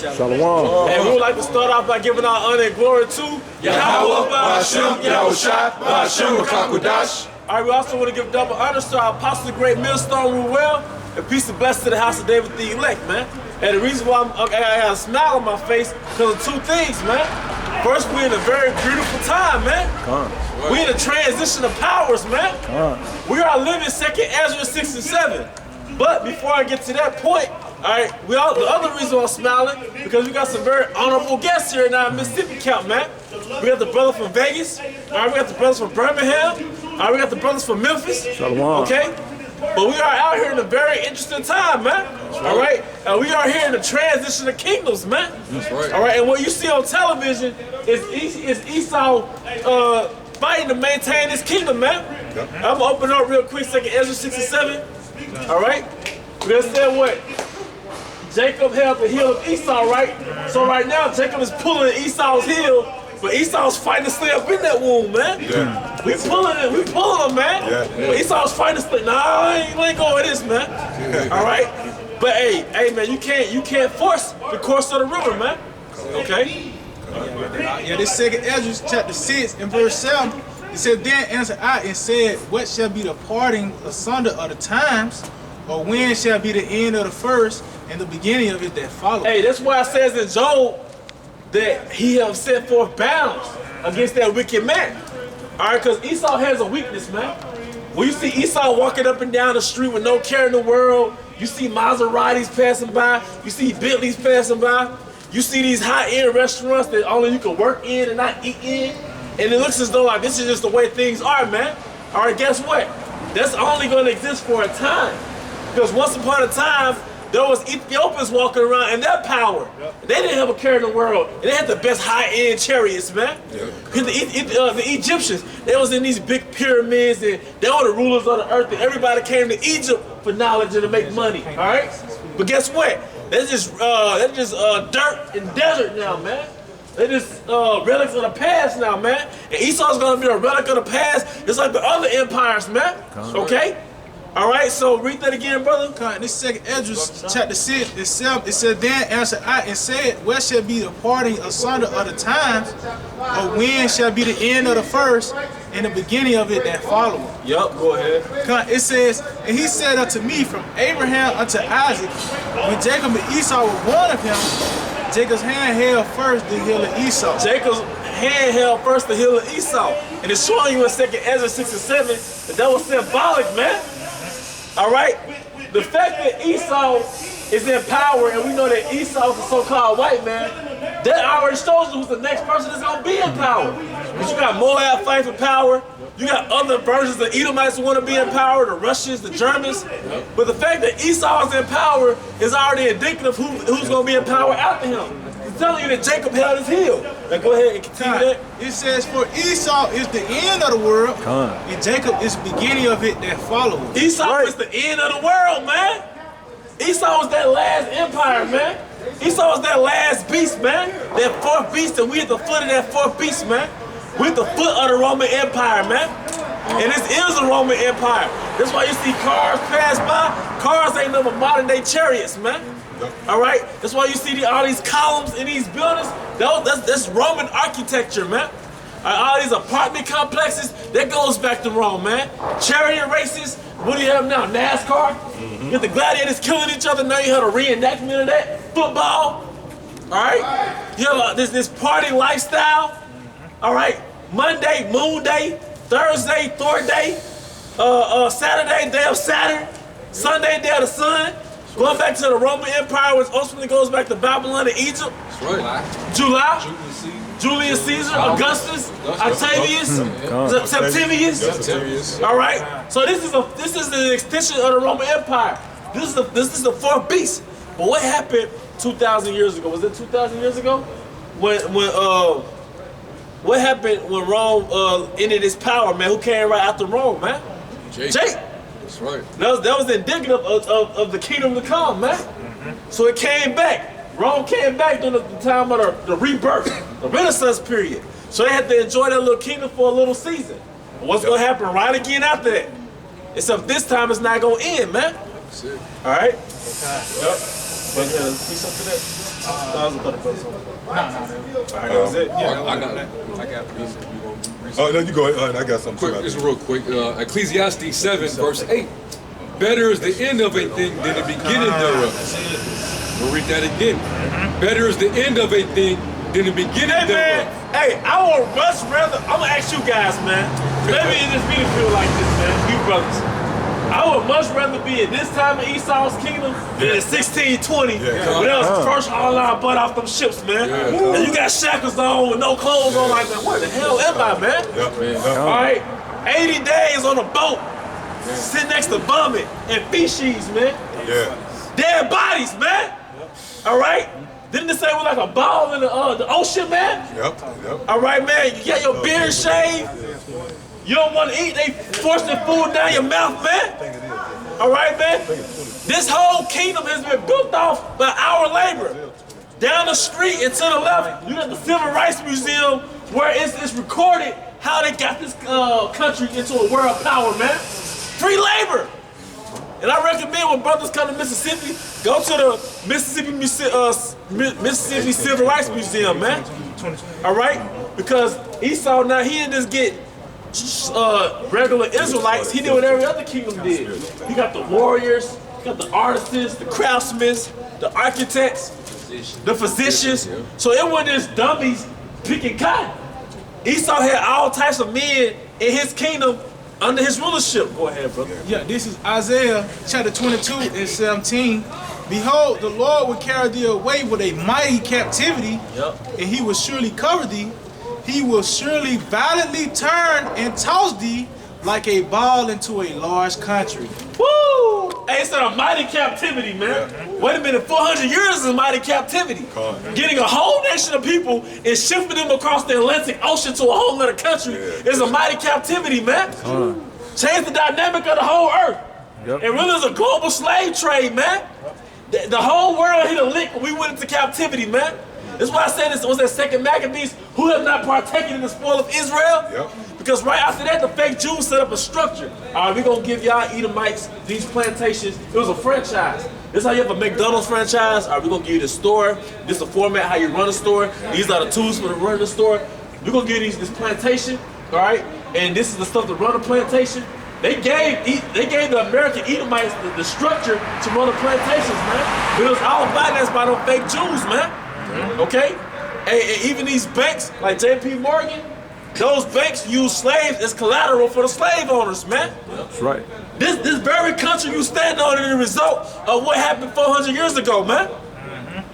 Shalom. And we would like to start off by giving our honor and glory to Yahweh, Ba'ashem, Yahushua, Ba'ashem, Rakakwadash. All right, we also want to give double honors to our apostle, the great Millstone Ruel, and peace and blessings to the house of David the elect, man. And the reason why I got a smile on my face, because of two things, man. First, we're in a very beautiful time, man. We're in a transition of powers, man. We are living 2nd Ezra 6 and 7. But before I get to that point, all right, the other reason I'm smiling, because we got some very honorable guests here in our Mississippi camp, man. We got the brother from Vegas, all right, we got the brothers from Birmingham, all right, we got the brothers from Memphis, okay? But we are out here in a very interesting time, man. All right, and we are here in the transition of kingdoms, man. That's right. All right, and what you see on television is Esau fighting to maintain his kingdom, man. I'm gonna open up real quick, 2nd Ezra 6 and 7. All right, we're gonna say what? Jacob held the heel of Esau, right? So right now, Jacob is pulling Esau's heel, but Esau's fighting to stay up in that womb, man. Yeah. We pulling him, man. Yeah. But Esau's fighting to stay. Nah, I ain't going with this, man. All right. But hey, man, you can't force the course of the river, man. Okay. Yeah, this 2nd Ezra chapter 6 and verse 7. It said, "Then answered I and said, What shall be the parting asunder of the times, or when shall be the end of the first, and the beginning of it that follows?" Hey, that's why it says in Job that he have set forth bounds against that wicked man. All right, because Esau has a weakness, man. When you see Esau walking up and down the street with no care in the world, you see Maseratis passing by, you see Bentleys passing by, you see these high-end restaurants that only you can work in and not eat in, and it looks as though like this is just the way things are, man. All right, guess what? That's only going to exist for a time. Because once upon a time, there was Ethiopians walking around in their power. They didn't have a care in the world. And they had the best high-end chariots, man. The Egyptians, they was in these big pyramids, and they were the rulers of the earth, and everybody came to Egypt for knowledge and to make money, all right? But guess what? That's just dirt and desert now, man. They're just relics of the past now, man. And Esau's gonna be a relic of the past, just like the other empires, man. Okay? All right, so read that again, brother. This 2nd Ezra chapter 6 itself, it said, "Then answered I and said, What shall be the parting asunder of the times, or when shall be the end of the first, and the beginning of it that follow?" Yup, go ahead. It says, "And he said unto me, From Abraham unto Isaac, when Jacob and Esau were born of him, Jacob's hand held first the heel of Esau." Jacob's hand held first the heel of Esau. And it's showing you in 2nd Ezra 6 and 7 that was symbolic, man. All right? The fact that Esau is in power, and we know that Esau is a so-called white man, that already shows you who's the next person that's going to be in power. Because you got Moab fighting for power. You got other versions of Edomites who want to be in power, the Russians, the Germans. But the fact that Esau is in power is already indicative of who's going to be in power after him. It's telling you that Jacob held his heel. Now go ahead and continue that. It says, "For Esau is the end of the world, and Jacob is the beginning of it that follows." Esau is the end of the world, man. Esau was that last empire, man. Esau was that last beast, man. That fourth beast, and we at the foot of that fourth beast, man. We're at the foot of the Roman Empire, man. And this is a Roman Empire. That's why you see cars pass by. Cars ain't no modern day chariots, man. All right? That's why you see all these columns in these buildings. That's Roman architecture, man. All these apartment complexes, that goes back to Rome, man. Chariot races, what do you have now? NASCAR? You have the gladiators killing each other, now you have a reenactment of that. Football, all right? You have this party lifestyle, all right? Monday, Moon Day, Thursday, Thor Day, Saturday, Day of Saturn, Sunday, Day of the Sun. Going back to the Roman Empire, which ultimately goes back to Babylon and Egypt. That's right. July. Julius Caesar, Augustus, Octavius, Septimius. All right. So this is the extension of the Roman Empire. This is the fourth beast. But what happened 2,000 years ago? Was it 2,000 years ago? What happened when Rome ended its power, man? Who came right after Rome, man? Jake. That's right. That was indicative of the kingdom to come, man. So it came back. Rome came back during the time of the rebirth, the Renaissance period. So they had to enjoy that little kingdom for a little season. But what's going to happen right again after that? Except this time it's not going to end, man. That's it. All right? Okay. Yep. But see something to that? That was it. I got Oh, no, you go ahead. I got something quick, too. just real quick. Ecclesiastes 7, verse 8. Better is the end of a thing than the beginning thereof. We'll read that again. Better is the end of a thing than the beginning Hey, man. thereof. Hey, I would much rather. I'm gonna ask you guys, man. Maybe it just me to feel like this, man. You brothers. I would much rather be in this time of Esau's kingdom than in 1620 when that was first all out butt off them ships, man. And you got shackles on with no clothes on, like, man, where the hell am I, man? All right, 80 days on a boat, sitting next to vomit and feces, man. Dead bodies, man. All right. Didn't it say we're like a ball in the ocean, man? All right, man. You got your beard shaved. You don't want to eat. They force their food down your mouth, man. All right, man. This whole kingdom has been built off by our labor. Down the street and to the left, you got the Civil Rights Museum where it's recorded how they got this country into a world power, man. Free labor. And I recommend when brothers come to Mississippi, go to the Mississippi Civil Rights Museum, man. All right? Because Esau now, he didn't just get regular Israelites, he did what every other kingdom did. He got the warriors, he got the artisans, the craftsmen, the architects, the physicians. So it wasn't just dummies picking cotton. Esau had all types of men in his kingdom under his rulership. Go ahead, brother. Yeah, this is Isaiah chapter 22 and 17. Behold, the Lord will carry thee away with a mighty captivity, and he will surely cover thee. He will surely violently turn and toss thee like a ball into a large country. Woo! Hey, it's a mighty captivity, man. Wait a minute, 400 years is a mighty captivity. Getting a whole nation of people and shifting them across the Atlantic Ocean to a whole other country is a mighty captivity, man. Change the dynamic of the whole earth. It really is a global slave trade, man. The whole world hit a lick when we went into captivity, man. That's why I said this was that second Maccabees, who have not partaken in the spoil of Israel. Because right after that, the fake Jews set up a structure. All right, we're going to give y'all Edomites these plantations. It was a franchise. This is how you have a McDonald's franchise. All right, we're going to give you the store. This is the format how you run a store. These are the tools for the run of the store. We're going to give you this plantation, all right? And this is the stuff to run a plantation. They gave the American Edomites the structure to run the plantations, man. But it was all financed by them fake Jews, man. Okay? And even these banks, like J.P. Morgan, those banks use slaves as collateral for the slave owners, man. That's right. This very country you stand on is the result of what happened 400 years ago, man.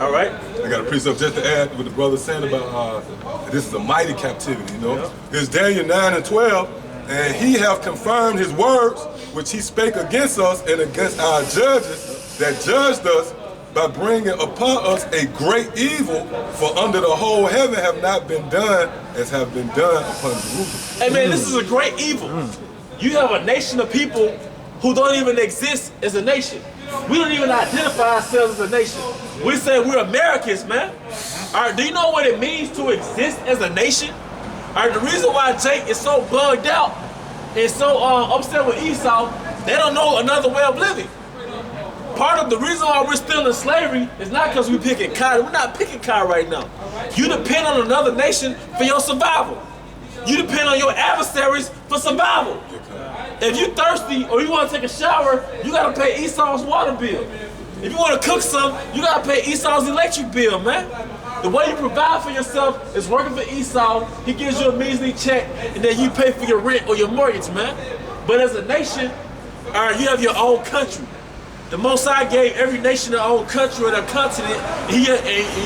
All right? I got a precept just to add what the brother saying about this is a mighty captivity, you know? It's Daniel 9 and 12, and he have confirmed his words, which he spake against us and against our judges that judged us, by bringing upon us a great evil, for under the whole heaven have not been done as have been done upon Jerusalem. Hey man, this is a great evil. You have a nation of people who don't even exist as a nation. We don't even identify ourselves as a nation. We say we're Americans, man. All right, do you know what it means to exist as a nation? All right, the reason why Jake is so bugged out and so upset with Esau, they don't know another way of living. Part of the reason why we're still in slavery is not because we're picking cotton. We're not picking cotton right now. You depend on another nation for your survival. You depend on your adversaries for survival. If you're thirsty or you want to take a shower, you got to pay Esau's water bill. If you want to cook something, you got to pay Esau's electric bill, man. The way you provide for yourself is working for Esau. He gives you a measly check, and then you pay for your rent or your mortgage, man. But as a nation, all right, you have your own country. The Most High gave every nation their own country or their continent, and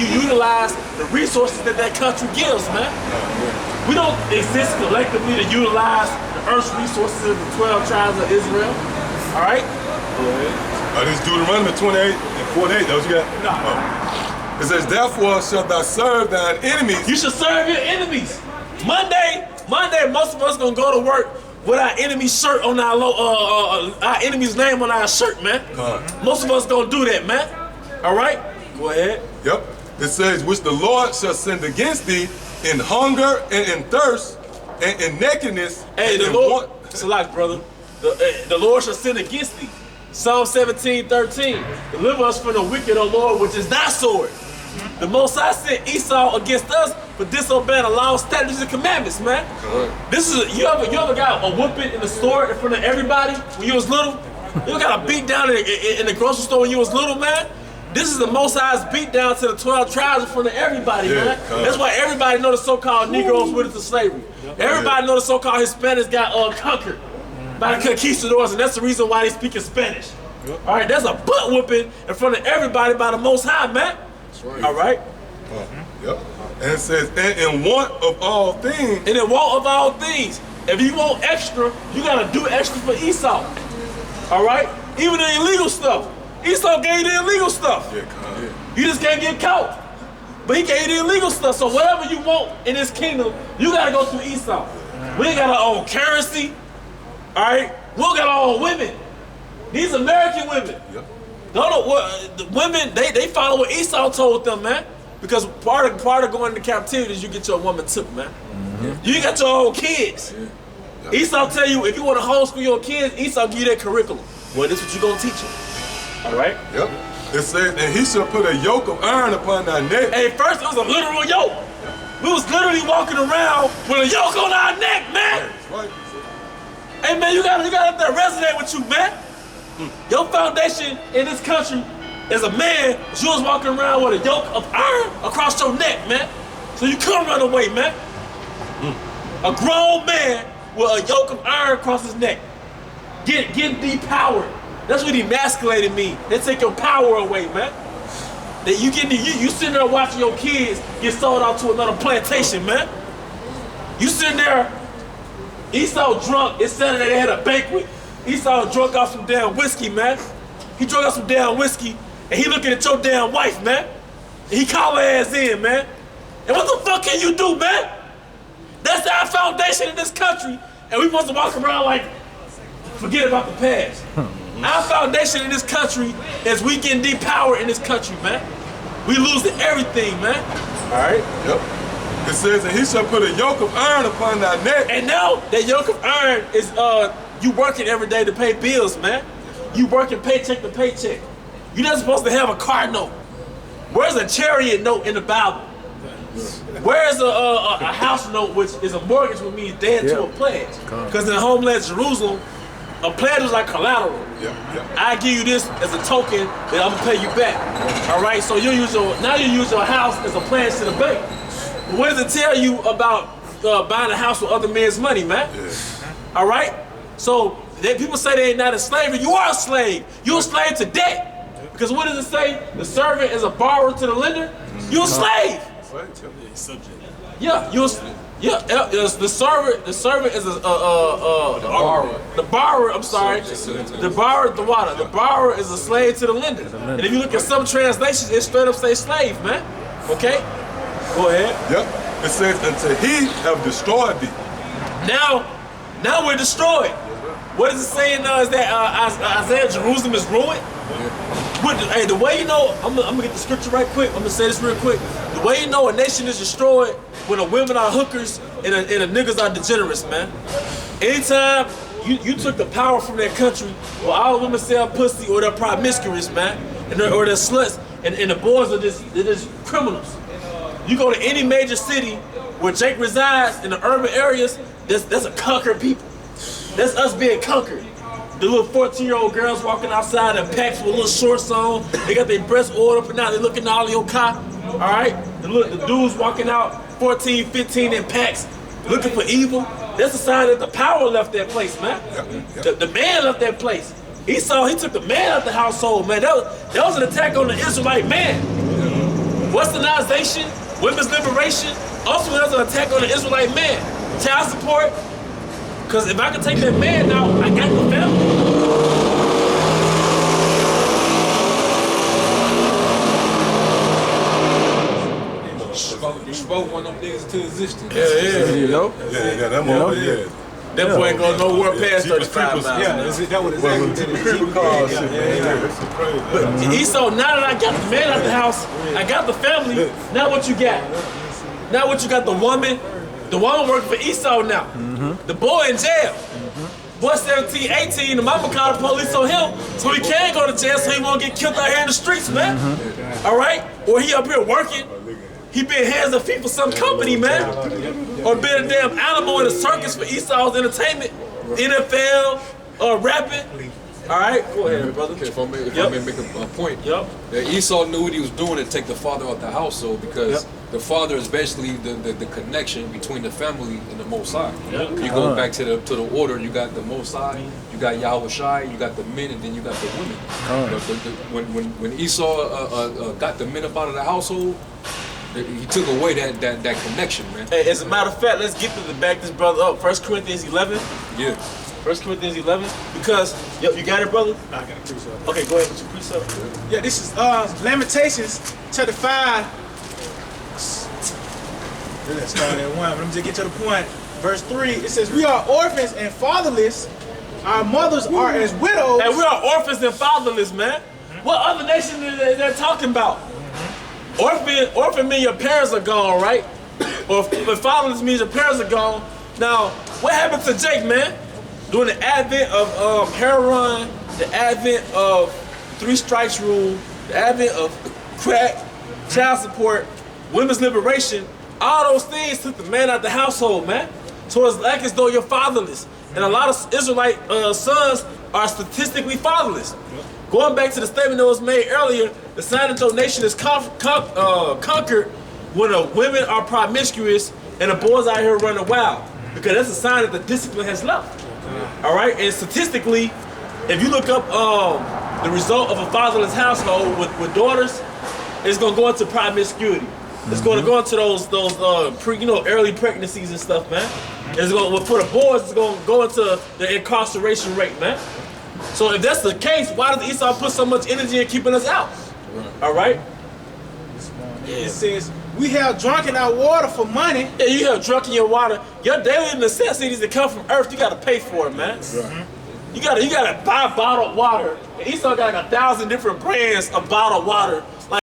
you utilize the resources that that country gives, man. We don't exist collectively to utilize the earth's resources of the 12 tribes of Israel, all right? This is Deuteronomy 28 and 48, that what you got? No. It says, therefore shalt thou serve thine enemies. You should serve your enemies. Monday, most of us gonna go to work with our enemy's shirt on our enemy's name on our shirt, man. Most of us gonna do that, man. All right? Go ahead. Yep. It says, which the Lord shall send against thee in hunger and in thirst and in nakedness. Hey, the Lord, select, brother. The Lord shall send against thee. Psalm 17:13. Deliver us from the wicked, O Lord, which is thy sword. The Most High sent Esau against us for disobeying the law, statutes, and commandments, man. This is you ever got a whooping in the store in front of everybody when you was little? You ever got a beat down in the grocery store when you was little, man? This is the Most High's beat down to the 12 tribes in front of everybody, man. That's why everybody know the so-called Negroes went into slavery. Everybody know the so-called Hispanics got conquered by the conquistadors, and that's the reason why they speak in Spanish. All right, there's a butt whooping in front of everybody by the Most High, man. That's right. All right. Yep. And it says, and in want of all things. And in want of all things. If you want extra, you gotta do extra for Esau. All right. Even the illegal stuff. Esau gave you the illegal stuff. You just can't get caught. But he gave you the illegal stuff. So whatever you want in this kingdom, you gotta go through Esau. We ain't got our own currency. All right. We don't got our own women. These American women. Don't know what the women they follow what Esau told them, man. Because part of going into captivity is you get your woman took, man. You got your own kids. Esau tell you if you want to homeschool your kids, Esau give you that curriculum. Well, this is what you gonna teach them. All right. Yep. It says, and he shall put a yoke of iron upon thy neck. Hey, first it was a literal yoke. We was literally walking around with a yoke on our neck, man. That's right. Hey, man, you gotta let that resonate with you, man. Your foundation in this country as a man, you was walking around with a yoke of iron across your neck, man. So you couldn't run away, man. A grown man with a yoke of iron across his neck. Getting depowered. That's what emasculated mean. They take your power away, man. That you sitting there watching your kids get sold out to another plantation, man. You sitting there, Esau drunk, it's Saturday, they had a banquet. Esau drunk off some damn whiskey, man. He drunk off some damn whiskey, and he looking at your damn wife, man. And he call her ass in, man. And what the fuck can you do, man? That's our foundation in this country, and we supposed to walk around like, forget about the past. Our foundation in this country is we getting depowered in this country, man. We losing everything, man. All right? Yep. It says, and he shall put a yoke of iron upon thy neck. And now that yoke of iron is you working every day to pay bills, man. You working paycheck to paycheck. You're not supposed to have a car note. Where's a chariot note in the Bible? Where's a house note, which is a mortgage, which means dead to a pledge? Because in the homeland Jerusalem, a pledge is like collateral. I give you this as a token that I'm gonna pay you back. All right, so you use your house as a pledge to the bank. But what does it tell you about buying a house with other men's money, man? All right, so people say they ain't not a slave. You are a slave. You're a slave to debt. Because what does it say? The servant is a borrower to the lender. You're a slave. Yeah, the servant is the borrower. The borrower, I'm sorry. The borrower, the water. The borrower is a slave to the lender. And if you look at some translations, it straight up say slave, man. Okay? Go ahead. Yep. It says, until he have destroyed thee. Now we're destroyed. What is it saying now is that Isaiah, Jerusalem is ruined? Hey, the way you know, I'm gonna get the scripture right quick. I'm gonna say this real quick. The way you know a nation is destroyed when the women are hookers and the niggas are degenerates, man. Anytime you took the power from that country, well, all the women sell pussy or they're promiscuous, man, or they're sluts, and the boys they're just criminals. You go to any major city where Jake resides in the urban areas, there's a conquered people. That's us being conquered. The little 14-year-old girls walking outside in packs with little shorts on. They got their breasts oiled up and down. They looking all in your car. All right? The dudes walking out 14, 15 in packs looking for evil. That's a sign that the power left that place, man. The man left that place. He took the man out the household, man. That was an attack on the Israelite man. Westernization, women's liberation, also that was an attack on the Israelite man. Child support. Because if I can take that man out, I got the family. Spoke one of them niggas into existence. Yeah. Yeah, that motherfucker, That boy ain't gonna nowhere past 35 miles. Yeah, that what exactly. But Esau, now that I got the man out the house, I got the family, now what you got? Now what you got, the woman? The woman working for Esau now. The boy in jail. Boy 17, 18, the mama called the police on him, so he can't go to jail, so he won't get killed out here in the streets, man. All right? Or he up here working. He been hands and feet for some company, man. Or been a damn animal in a circus for Esau's entertainment. NFL, rapping. All right, go ahead, brother. Okay, if I may make a point, that Esau knew what he was doing to take the father out the household because the father is basically the connection between the family and the Most High. You go back to the order. You got the Most High, you got Yahweh Shai, you got the men, and then you got the women. When Esau got the men up out of the household, he took away that connection, man. Hey, as a matter of fact, let's get to back this brother up. 1 Corinthians 11. Yeah. 1 Corinthians 11, because, you got it, brother? I got a precept. Okay, go ahead with your precept. Yeah, this is Lamentations chapter 5. Let's start at 1, but let me just get to the point. Verse 3, it says, we are orphans and fatherless. Our mothers are as widows. And we are orphans and fatherless, man. What other nation is that talking about? Orphan means your parents are gone, right? Or fatherless means your parents are gone. Now, what happened to Jake, man? During the advent of heroin, the advent of 3 strikes rule, the advent of crack, child support, women's liberation, all those things took the man out of the household, man. So it's like as though you're fatherless. And a lot of Israelite sons are statistically fatherless. Going back to the statement that was made earlier, the sign that your nation is conquered when the women are promiscuous and the boys out here running wild. Because that's a sign that the discipline has left. All right, and statistically, if you look up the result of a fatherless household with daughters, it's gonna go into promiscuity. It's gonna go into those early pregnancies and stuff, man. It's gonna for the boys, it's gonna go into the incarceration rate, man. So if that's the case, why does Esau put so much energy in keeping us out? All right. It says, we have drunken our water for money. Yeah, you have drunk in your water. Your daily necessities that come from earth, you gotta pay for it, man. You gotta buy bottled water. And Esau got like 1,000 different brands of bottled water. Like